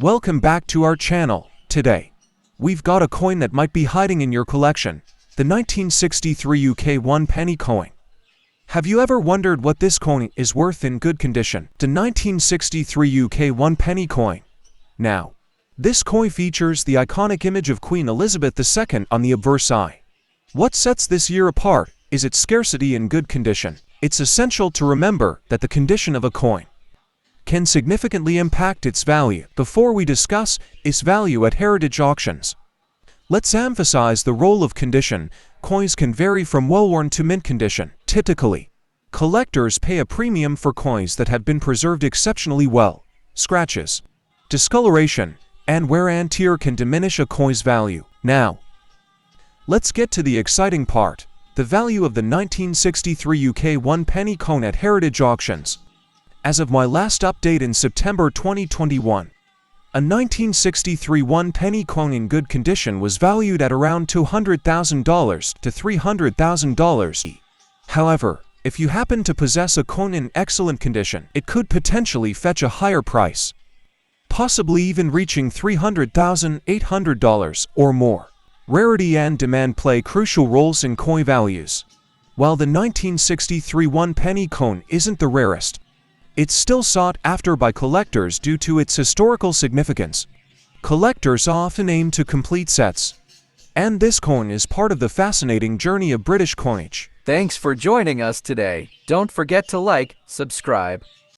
Welcome back to our channel. Today, we've got a coin that might be hiding in your collection, the 1963 UK 1 penny coin. Have you ever wondered what this coin is worth in good condition? The 1963 UK 1 penny coin. Now, this coin features the iconic image of Queen Elizabeth II on the obverse side. What sets this year apart is its scarcity in good condition. It's essential to remember that the condition of a coin can significantly impact its value. Before we discuss its value at heritage auctions, let's emphasize the role of condition. Coins can vary from well-worn to mint condition. Typically, collectors pay a premium for coins that have been preserved exceptionally well. Scratches, discoloration, and wear and tear can diminish a coin's value. Now, let's get to the exciting part: the value of the 1963 UK 1 penny coin at heritage auctions. As of my last update in September 2021, a 1963 1 penny coin in good condition was valued at around $200,000 to $300,000. However, if you happen to possess a coin in excellent condition, it could potentially fetch a higher price, possibly even reaching $300,800 or more. Rarity and demand play crucial roles in coin values. While the 1963 1 penny coin isn't the rarest, it's still sought after by collectors due to its historical significance. Collectors often aim to complete sets, and this coin is part of the fascinating journey of British coinage. Thanks for joining us today. Don't forget to like, subscribe,